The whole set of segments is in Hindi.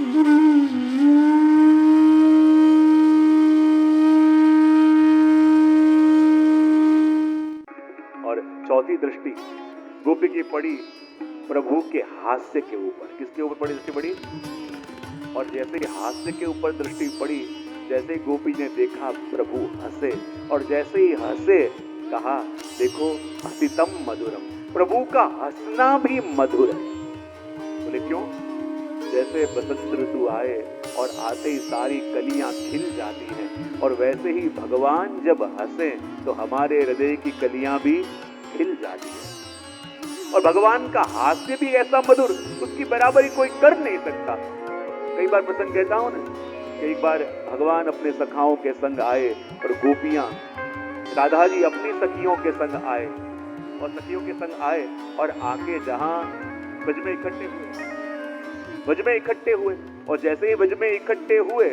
और चौथी दृष्टि गोपी की पड़ी प्रभु के हास्य के ऊपर। किसके ऊपर पड़ी दृष्टि पड़ी? और जैसे ही हास्य के ऊपर दृष्टि पड़ी, जैसे ही गोपी ने देखा प्रभु हंसे, और जैसे ही हंसे कहा देखो हसितम मधुरम, प्रभु का हंसना भी मधुर है। बोले क्यों? जैसे बसंत ऋतु आए और आते ही सारी कलियां खिल जाती हैं, और वैसे ही भगवान जब हंसे तो हमारे हृदय की कलियां भी खिल जाती हैं। और भगवान का हास्य भी ऐसा मधुर, उसकी बराबरी कोई कर नहीं सकता। कई बार प्रसंग कहता हूं ना, एक बार भगवान अपने सखाओं के संग आए और गोपियां, राधा जी अपनी सखियों के संग आए, और सखियों के संग आए और आके जहां ब्रज में इकट्ठे हुए, और जैसे ही ब्रज में इकट्ठे हुए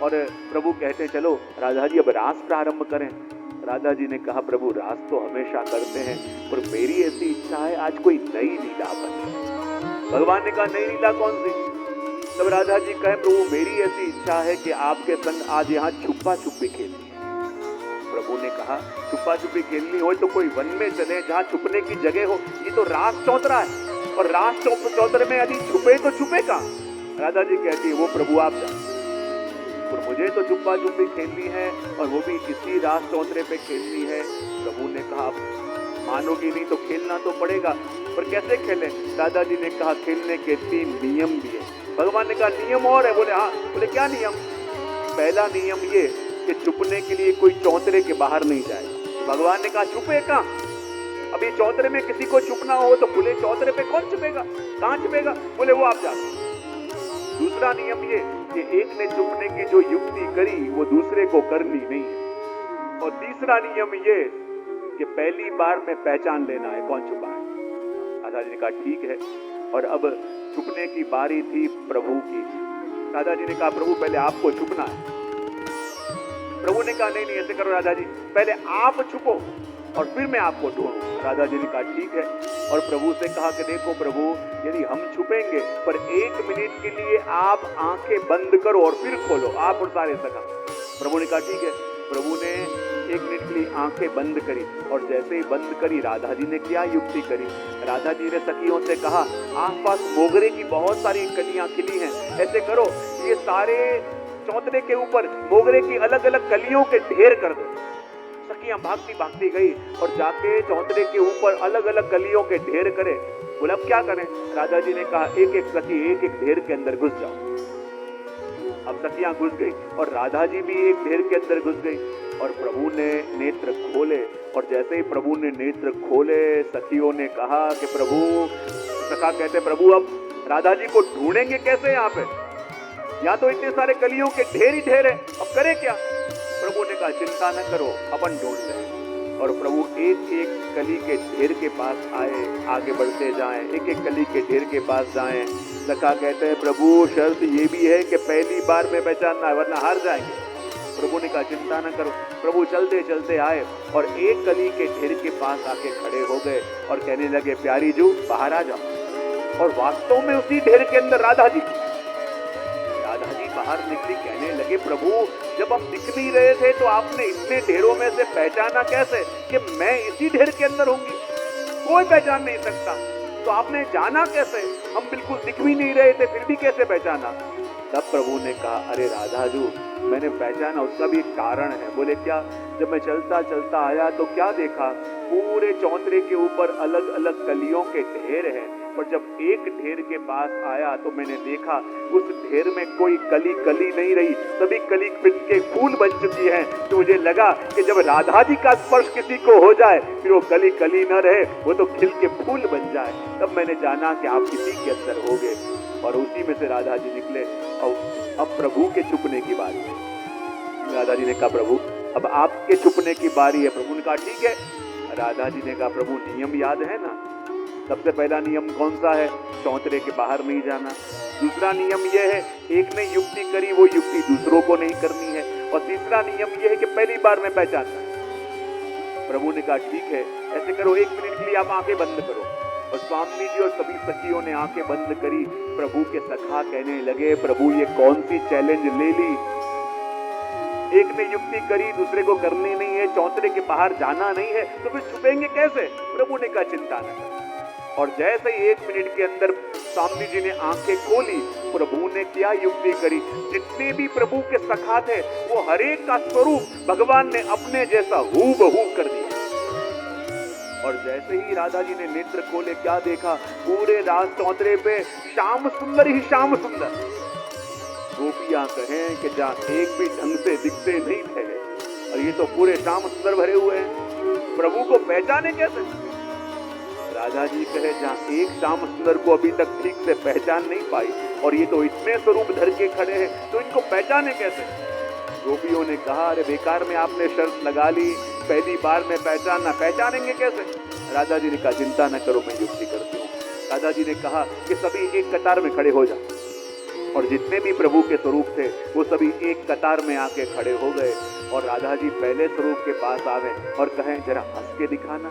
और प्रभु कहते चलो राधा जी अब रास प्रारंभ करें। राधा जी ने कहा प्रभु रास तो हमेशा करते हैं, पर मेरी ऐसी इच्छा है आज कोई नई लीला बने। भगवान ने कहा नई लीला कौन सी? तब राधा जी कहे प्रभु मेरी ऐसी इच्छा है कि आपके संग आज यहाँ छुपा छुपी खेलनी है। प्रभु ने कहा छुपा छुपी खेलनी हो तो कोई वन में चले जहाँ छुपने की जगह हो। ये तो रास चौतरा है, और रास चौतरे में यदि छुपे तो छुपे कहाँ? राधा जी कहती है वो प्रभु आप जाने, और मुझे तो छुपा छुपी खेलनी है, और वो भी इसी रास चौतरे पे खेलनी है। प्रभु ने कहा मानोगी नहीं तो खेलना तो पड़ेगा, पर कैसे खेलें? राधा जी ने कहा खेलने के 3 नियम भी है। भगवान ने कहा नियम और है? बोले हाँ। बोले क्या नियम? पहला नियम ये कि छुपने के लिए कोई चौतरे के बाहर नहीं जाएगा। भगवान ने कहा छुपे कहाँ? अभी चौतरे में किसी को छुपना हो तो खुले चौतरे पे कौन छुपेगा? कहाँ छुपेगा? बोले वो आप जाते। दूसरा नियम ये कि एक ने छुपने की जो युक्ति करी वो दूसरे को करनी नहीं है। और तीसरा नियम ये कि पहली बार में पहचान लेना है कौन छुपा है। राधा जी ने कहा ठीक है। और अब छुपने की बारी थी प्रभु की। राधा जी ने कहा प्रभु पहले आपको छुपना है। प्रभु ने कहा नहीं नहीं ऐसे करो राधा जी, पहले आप छुपो और फिर मैं आपको ढूंढूं। राधा जी ने कहा ठीक है। और प्रभु से कहा कि देखो प्रभु यदि हम छुपेंगे पर 1 मिनट के लिए आप आंखें बंद करो और फिर खोलो, आप और सारे सखा। प्रभु ने कहा ठीक है। प्रभु ने 1 मिनट के लिए आंखें बंद करी, और जैसे ही बंद करी राधा जी ने क्या युक्ति करी? राधा जी ने सखियों से कहा आसपास मोगरे की बहुत सारी कलियां खिली हैं, ऐसे करो ये सारे चौतरे के ऊपर मोगरे की अलग अलग कलियों के ढेर कर दो। सखियां भागती भागती गई और जाके चौतरे के ऊपर अलग अलग कलियों के ढेर करे। बोले अब क्या करें? राधा जी ने कहा एक एक सखी एक एक ढेर के अंदर घुस जाओ। अब सखियां घुस गई और राधा जी भी एक ढेर के अंदर घुस गई, और प्रभु ने नेत्र खोले। और जैसे ही प्रभु ने नेत्र खोले सखियों ने कहा कि प्रभु, सखा कहते प्रभु अब राधा जी को ढूंढेंगे कैसे? यहाँ पे या तो इतने सारे कलियों के ढेर ही ढेर है, अब करे क्या? प्रभु ने कहा चिंता न करो अपन ढूंढ लें। और प्रभु एक एक कली के ढेर के पास आए, आगे बढ़ते जाएं, एक एक कली के ढेर के पास जाएं। सखा कहते हैं प्रभु शर्त ये भी है कि पहली बार में पहचानना है वरना हार जाएंगे। प्रभु ने कहा चिंता न करो। प्रभु चलते चलते आए और एक कली के ढेर के पास आके खड़े हो गए और कहने लगे प्यारी जू बाहर आ जाओ। और वास्तव में उसी ढेर के अंदर राधा जी बाहर निकली। कहने लगे प्रभु जब हम दिख नहीं रहे थे तो आपने इतने ढेरों में से पहचाना कैसे कि मैं इसी ढेर के अंदर होंगी? कोई पहचान नहीं सकता। तो आपने जाना कैसे? हम बिल्कुल दिख भी नहीं रहे थे फिर भी कैसे पहचाना? तब प्रभु ने कहा अरे राधा जू मैंने पहचाना, उसका भी एक कारण है। बोले क्या? जब मैं चलता चलता आया तो क्या देखा? पूरे चौतरे के ऊपर अलग अलग कलियों के ढेर हैं, पर जब एक ढेर के पास आया तो मैंने देखा उस ढेर में कोई कली नहीं रही, सभी कली के फूल बन चुकी हैं। तो मुझे लगा कि जब राधा जी का स्पर्श किसी को हो जाए फिर वो कली न रहे, वो तो खिल के फूल बन जाए। तब मैंने जाना कि आप किसी के अंदर हो गए, और उसी में से राधा जी निकले। और अब प्रभु के छुपने की बारी है। राधा जी ने कहा प्रभु अब आपके छुपने की बारी है। प्रभु ने कहा ठीक है। राधा जी ने कहा प्रभु नियम याद है ना? सबसे पहला नियम कौन सा है? चौतरे के बाहर नहीं जाना। दूसरा नियम यह है एक ने युक्ति करी वो युक्ति दूसरों को नहीं करनी है। और तीसरा नियम यह है कि पहली बार में पहचानना है। प्रभु ने कहा ठीक है ऐसे करो 1 मिनट के लिए आप आंखें बंद करो। और स्वामी जी और सभी सखियों ने आंखें बंद करी। प्रभु के सखा कहने लगे, प्रभु ये कौन सी चैलेंज ले ली? एक ने युक्ति करी, दूसरे को करनी नहीं है, चौथे के बाहर जाना नहीं है, तो फिर छुपेंगे कैसे? प्रभु ने कहा चिंता न कर। और जैसे ही 1 मिनट के अंदर स्वामी जी ने आंखें खोली, प्रभु ने क्या युक्ति करी? जितने भी प्रभु के सखा थे वो हरेक का स्वरूप भगवान ने अपने जैसा हूबहू कर दिया। और जैसे ही राधा जी ने नेत्र खोले, क्या देखा? पूरे राज चौतरे पे श्याम सुंदर ही श्याम सुंदर। गोपियां कहें कि जहां एक भी ढंग से दिखते नहीं थे, और ये तो पूरे श्याम सुंदर भरे हुए हैं, प्रभु को पहचाने कैसे? राधा जी कहे जहां एक श्याम सुंदर को अभी तक ठीक से पहचान नहीं पाई, और ये तो इतने स्वरूप धर के खड़े हैं, तो इनको पहचाने कैसे? गोपियों ने कहा, अरे बेकार में आपने शर्त लगा ली, पहली बार में पहचानना, पहचानेंगे कैसे? राधा जी ने कहा चिंता न करो, मैं युक्ति करती हूँ। राधा जी ने कहा कि सभी एक कतार में खड़े हो जाओ, और जितने भी प्रभु के स्वरूप थे वो सभी एक कतार में आके खड़े हो गए। और राधा जी पहले स्वरूप के पास आ गए और कहें जरा हंस के दिखाना,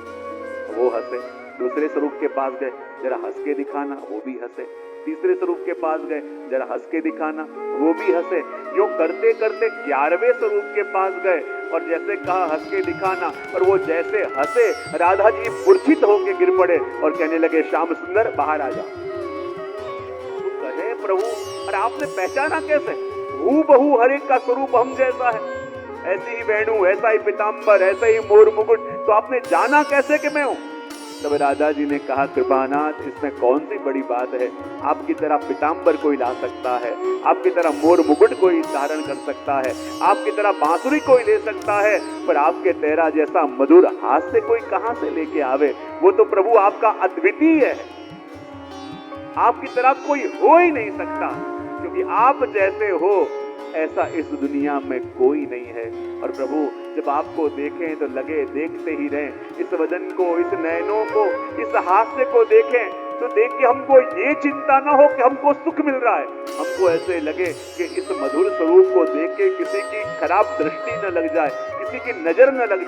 वो हंसे। दूसरे स्वरूप के पास गए, जरा हंस के दिखाना, वो भी हंसे। तीसरे स्वरूप के पास गए, जरा हंस के दिखाना, वो भी हंसे। यो करते करते 11वें स्वरूप के पास गए, और जैसे कहा हंस के दिखाना, और वो जैसे हंसे, राधा जी मूर्छित होके गिर पड़े और कहने लगे श्याम सुंदर बाहर आ जा। तो कहे प्रभु, और आपने पहचाना कैसे? हूबहू हर एक का स्वरूप हम जैसा है, ऐसी ही वेणु, ऐसा ही पीताम्बर, ऐसा ही मोर मुकुट, तो आपने जाना कैसे कि मैं हूं? तब राधा जी ने कहा कृपानाथ, इसमें कौन सी बड़ी बात है? आपकी तरह पीताम्बर कोई ला सकता है, आपकी तरह मोर मुकुट कोई धारण कर सकता है, आपकी तरह बांसुरी कोई ले सकता है, पर आपके तेरा जैसा मधुर हास्य कोई कहां से लेके आवे? वो तो प्रभु आपका अद्वितीय है, आपकी तरह कोई हो ही नहीं सकता, क्योंकि आप जैसे हो ऐसा इस दुनिया में कोई नहीं है। और प्रभु जब आपको देखें तो लगे देखते ही रहें, इस वदन को, इस नयनों को, इस हास्य को देखें तो देख के हमको ये चिंता ना हो कि हमको सुख मिल रहा है, हमको ऐसे लगे कि इस मधुर स्वरूप को देख के किसी की खराब दृष्टि न लग जाए, किसी की नजर न लग जाए।